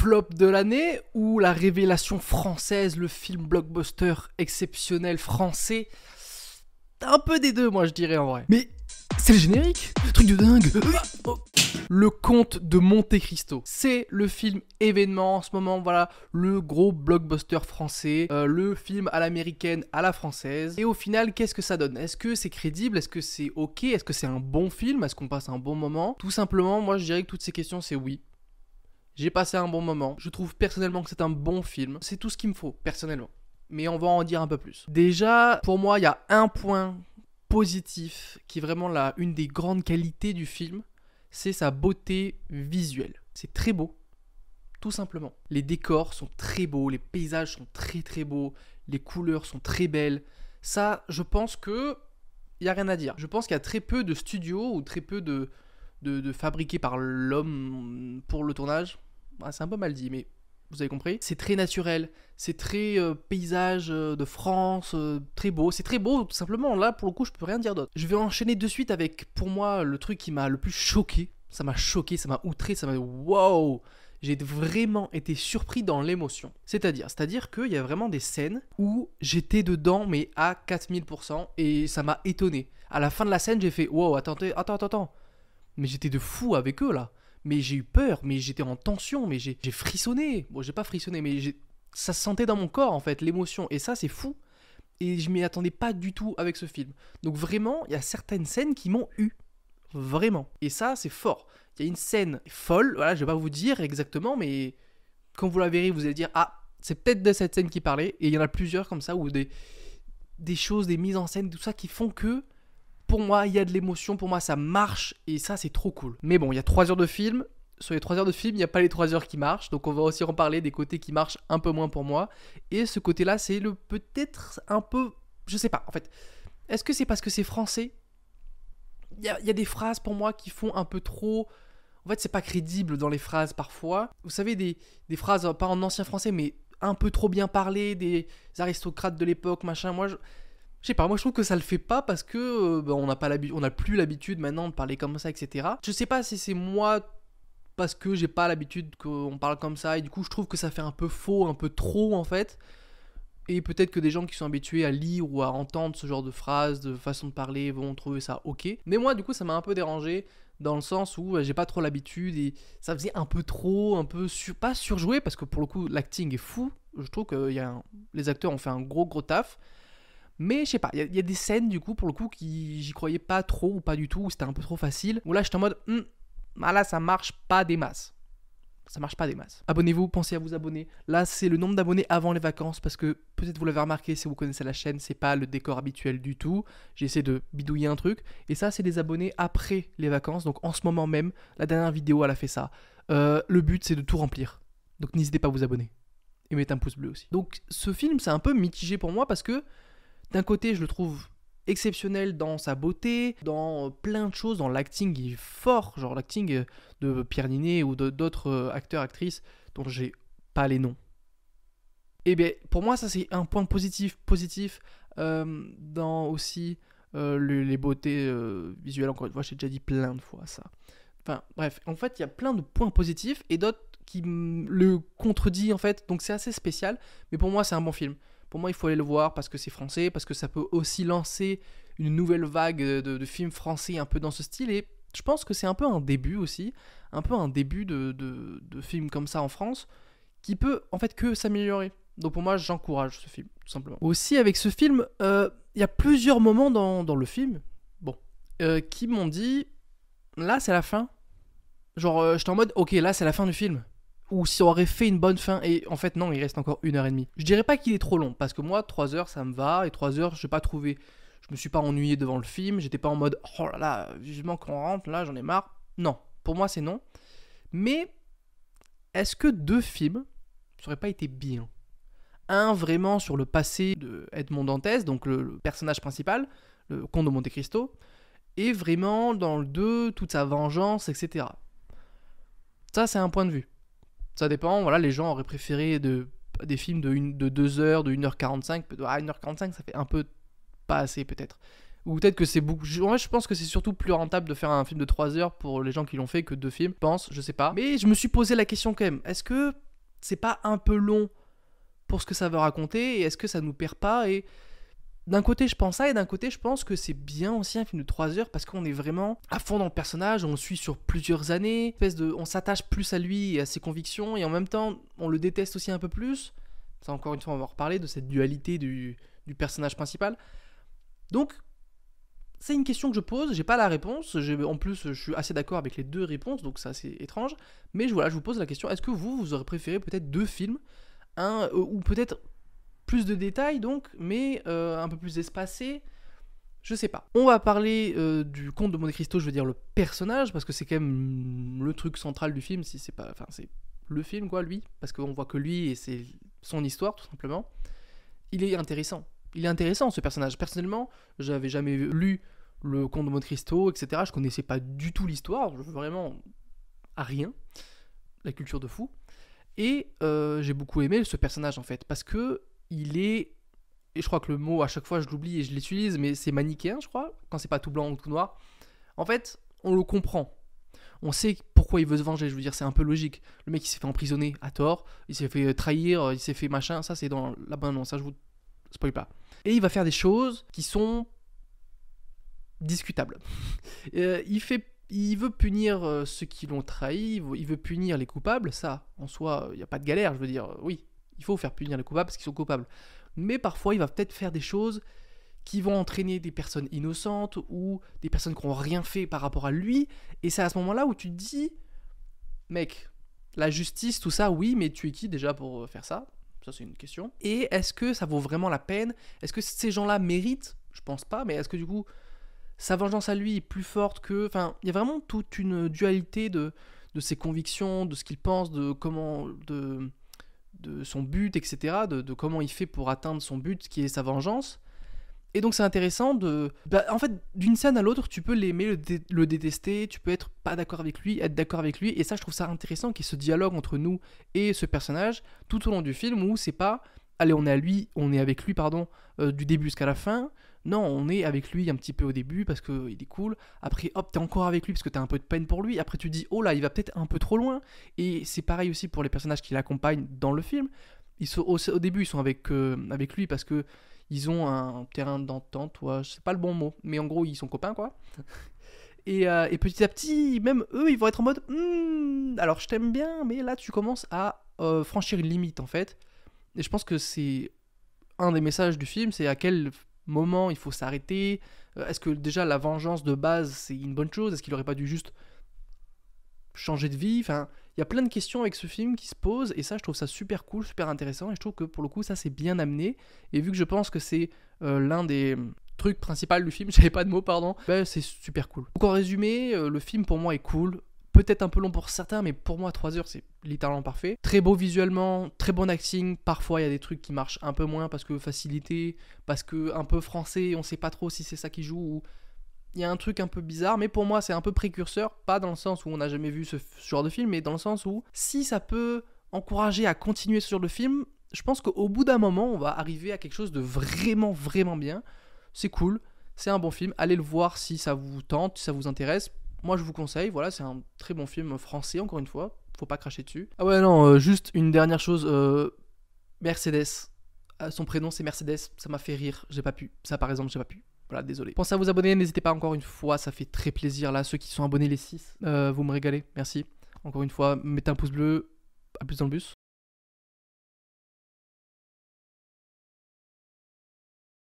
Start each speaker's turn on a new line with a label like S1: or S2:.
S1: flop de l'année ou la révélation française, le film blockbuster exceptionnel français? Un peu des deux, moi je dirais en vrai. Mais c'est le générique, truc de dingue. Le Comte de Monte Cristo, c'est le film événement en ce moment, voilà, le gros blockbuster français, le film à l'américaine, à la française. Et au final, qu'est-ce que ça donne? Est-ce que c'est crédible? Est-ce que c'est ok? Est-ce que c'est un bon film? Est-ce qu'on passe un bon moment? Tout simplement, moi je dirais que toutes ces questions, c'est oui. J'ai passé un bon moment. Je trouve personnellement que c'est un bon film. C'est tout ce qu'il me faut, personnellement. Mais on va en dire un peu plus. Déjà, pour moi, il y a un point positif qui est vraiment une des grandes qualités du film. C'est sa beauté visuelle. C'est très beau, tout simplement. Les décors sont très beaux, les paysages sont très très beaux, les couleurs sont très belles. Ça, je pense que il n'y a rien à dire. Je pense qu'il y a très peu de studios ou très peu de fabriqués par l'homme pour le tournage. C'est un peu mal dit, mais vous avez compris. C'est très naturel, c'est très paysage de France, très beau. C'est très beau, tout simplement. Là, pour le coup, je peux rien dire d'autre. Je vais enchaîner de suite avec, pour moi, le truc qui m'a le plus choqué. Ça m'a choqué, ça m'a outré, ça m'a... Wow! J'ai vraiment été surpris dans l'émotion. C'est-à-dire qu'il y a vraiment des scènes où j'étais dedans, mais à 4000%, et ça m'a étonné. À la fin de la scène, j'ai fait, wow, attends. Mais j'étais de fou avec eux, là. Mais j'ai eu peur, mais j'étais en tension, mais j'ai frissonné. Bon, j'ai pas frissonné, mais ça se sentait dans mon corps, en fait, l'émotion. Et ça, c'est fou. Et je m'y attendais pas du tout avec ce film. Donc vraiment, il y a certaines scènes qui m'ont eu. Vraiment. Et ça, c'est fort. Il y a une scène folle, voilà, je vais pas vous dire exactement, mais quand vous la verrez, vous allez dire, ah, c'est peut-être de cette scène qui parlait. Et il y en a plusieurs comme ça, où des choses, des mises en scène, tout ça qui font que, pour moi, il y a de l'émotion, pour moi, ça marche, et ça, c'est trop cool. Mais bon, il y a 3 heures de film. Sur les 3 heures de film, il n'y a pas les 3 heures qui marchent, donc on va aussi en parler des côtés qui marchent un peu moins pour moi. Et ce côté-là, c'est le peut-être un peu... Je sais pas, en fait. Est-ce que c'est parce que c'est français ? Il y a des phrases pour moi qui font un peu trop... En fait, c'est pas crédible dans les phrases parfois. Vous savez, des phrases, pas en ancien français, mais un peu trop bien parlées, des aristocrates de l'époque, machin. Moi, je sais pas, moi je trouve que ça le fait pas parce que on n'a plus l'habitude maintenant de parler comme ça, etc. Je sais pas si c'est moi parce que j'ai pas l'habitude qu'on parle comme ça et du coup je trouve que ça fait un peu faux, un peu trop en fait. Et peut-être que des gens qui sont habitués à lire ou à entendre ce genre de phrases, de façon de parler, vont trouver ça ok. Mais moi du coup ça m'a un peu dérangé dans le sens où j'ai pas trop l'habitude et ça faisait un peu trop, un peu pas surjoué parce que pour le coup l'acting est fou. Je trouve que les acteurs ont fait un gros taf. Mais je sais pas, il y a des scènes du coup pour le coup qui j'y croyais pas trop ou pas du tout, où c'était un peu trop facile. Où là j'étais en mode, là ça marche pas des masses. Ça marche pas des masses. Abonnez-vous, pensez à vous abonner. Là c'est le nombre d'abonnés avant les vacances parce que peut-être vous l'avez remarqué si vous connaissez la chaîne, c'est pas le décor habituel du tout. J'ai essayé de bidouiller un truc. Et ça c'est des abonnés après les vacances, donc en ce moment même, la dernière vidéo elle a fait ça. Le but c'est de tout remplir. Donc n'hésitez pas à vous abonner. Et mettez un pouce bleu aussi. Donc ce film c'est un peu mitigé pour moi parce que d'un côté, je le trouve exceptionnel dans sa beauté, dans plein de choses, dans l'acting, il est fort, genre l'acting de Pierre Niney ou d'autres acteurs, actrices dont j'ai pas les noms. Et bien, pour moi, ça c'est un point positif dans aussi les beautés visuelles. Encore une fois, j'ai déjà dit plein de fois ça. Enfin, bref, en fait, il y a plein de points positifs et d'autres qui le contredisent en fait, donc c'est assez spécial, mais pour moi, c'est un bon film. Pour moi, il faut aller le voir parce que c'est français, parce que ça peut aussi lancer une nouvelle vague de films français un peu dans ce style. Et je pense que c'est un peu un début aussi, un peu un début de films comme ça en France, qui peut en fait que s'améliorer. Donc pour moi, j'encourage ce film, tout simplement. Aussi, avec ce film, il y a plusieurs moments dans le film, qui m'ont dit, là c'est la fin. Genre, j'étais en mode, ok, là c'est la fin du film. Ou si on aurait fait une bonne fin, et en fait non, il reste encore 1h30. Je dirais pas qu'il est trop long, parce que moi 3 heures ça me va, et 3 heures je me suis pas ennuyé devant le film, j'étais pas en mode oh là là, vivement qu'on rentre, là j'en ai marre. Non, pour moi c'est non. Mais est-ce que 2 films ça aurait pas été bien ? Un vraiment sur le passé de Edmond Dantès, donc le personnage principal, le comte de Monte Cristo, et vraiment dans le 2, toute sa vengeance, etc. Ça c'est un point de vue. Ça dépend, voilà, les gens auraient préféré des films de 2 heures, de 1h45. 1h45, ça fait un peu pas assez peut-être. Ou peut-être que c'est beaucoup... En fait, je pense que c'est surtout plus rentable de faire un film de 3 heures pour les gens qui l'ont fait que 2 films. Je pense, je sais pas. Mais je me suis posé la question quand même. Est-ce que c'est pas un peu long pour ce que ça veut raconter, et est-ce que ça nous perd pas? Et d'un côté je pense ça, et d'un côté je pense que c'est bien aussi un film de 3 heures, parce qu'on est vraiment à fond dans le personnage, on le suit sur plusieurs années, on s'attache plus à lui et à ses convictions, et en même temps on le déteste aussi un peu plus. Ça, encore une fois, on va en reparler de cette dualité du personnage principal. Donc c'est une question que je pose, j'ai pas la réponse, en plus je suis assez d'accord avec les deux réponses, donc c'est assez étrange, mais je vous pose la question, est-ce que vous aurez préféré peut-être deux films, ou peut-être plus de détails donc, mais un peu plus espacé, je sais pas. On va parler du Comte de Monte Cristo, je veux dire le personnage, parce que c'est quand même le truc central du film, si c'est pas, enfin c'est le film quoi, lui, parce qu'on voit que lui et c'est son histoire tout simplement. Il est intéressant ce personnage. Personnellement, j'avais jamais lu le Comte de Monte Cristo, etc. Je connaissais pas du tout l'histoire, vraiment à rien, la culture de fou. Et j'ai beaucoup aimé ce personnage en fait, parce que il est, et je crois que le mot à chaque fois je l'oublie et je l'utilise, mais c'est manichéen je crois, quand c'est pas tout blanc ou tout noir. En fait, on le comprend. On sait pourquoi il veut se venger, je veux dire, c'est un peu logique. Le mec il s'est fait emprisonner à tort, il s'est fait trahir, il s'est fait machin, ça c'est dans la bonne annonce, ça je vous spoil pas. Et il va faire des choses qui sont discutables. Il veut punir ceux qui l'ont trahi, il veut punir les coupables, ça, en soi, il n'y a pas de galère, je veux dire, oui, il faut faire punir les coupables parce qu'ils sont coupables. Mais parfois, il va peut-être faire des choses qui vont entraîner des personnes innocentes ou des personnes qui n'ont rien fait par rapport à lui, et c'est à ce moment-là où tu te dis, mec, la justice, tout ça, oui, mais tu es qui déjà pour faire ça? Ça, c'est une question. Et est-ce que ça vaut vraiment la peine? Est-ce que ces gens-là méritent? Je pense pas, mais est-ce que du coup, sa vengeance à lui est plus forte que... Enfin, il y a vraiment toute une dualité de ses convictions, de ce qu'il pense, de comment... de son but, etc., de comment il fait pour atteindre son but, qui est sa vengeance. Et donc c'est intéressant de... en fait, d'une scène à l'autre, tu peux l'aimer, le détester, tu peux être pas d'accord avec lui, être d'accord avec lui, et ça, je trouve ça intéressant, qu'il y ait ce dialogue entre nous et ce personnage, tout au long du film, où c'est pas, allez, on est avec lui, pardon, du début jusqu'à la fin. Non, on est avec lui un petit peu au début, parce qu'il est cool, après, hop, t'es encore avec lui, parce que t'as un peu de peine pour lui, après tu dis, oh là, il va peut-être un peu trop loin, et c'est pareil aussi pour les personnages qui l'accompagnent dans le film. Au début, ils sont avec lui, parce que ils ont un terrain d'entente, c'est pas le bon mot, mais en gros ils sont copains quoi. Et petit à petit, même eux, ils vont être en mode alors je t'aime bien, mais là tu commences à franchir une limite en fait. Et je pense que c'est un des messages du film, c'est à quel moment il faut s'arrêter. Est-ce que déjà la vengeance de base c'est une bonne chose? Est-ce qu'il aurait pas dû juste changer de vie? Enfin, il y a plein de questions avec ce film qui se posent, et ça je trouve ça super cool, super intéressant, et je trouve que pour le coup ça c'est bien amené, et vu que je pense que c'est l'un des trucs principaux du film, j'avais pas de mots pardon, bah, c'est super cool. Donc en résumé, le film pour moi est cool, peut-être un peu long pour certains, mais pour moi 3 heures c'est littéralement parfait. Très beau visuellement, très bon acting, parfois il y a des trucs qui marchent un peu moins parce que facilité, parce que un peu français, on sait pas trop si c'est ça qui joue, ou il y a un truc un peu bizarre, mais pour moi c'est un peu précurseur, pas dans le sens où on n'a jamais vu ce genre de film, mais dans le sens où si ça peut encourager à continuer ce genre de film, je pense qu'au bout d'un moment on va arriver à quelque chose de vraiment vraiment bien. C'est cool, c'est un bon film, allez le voir si ça vous tente, si ça vous intéresse. Moi je vous conseille, voilà, c'est un très bon film français encore une fois, faut pas cracher dessus. Ah ouais non, juste une dernière chose, Mercedes, son prénom c'est Mercedes, ça m'a fait rire, j'ai pas pu, ça par exemple j'ai pas pu. Voilà, désolé. Pensez à vous abonner, n'hésitez pas encore une fois, ça fait très plaisir là, ceux qui sont abonnés les 6, vous me régalez, merci. Encore une fois, mettez un pouce bleu, à plus dans le bus.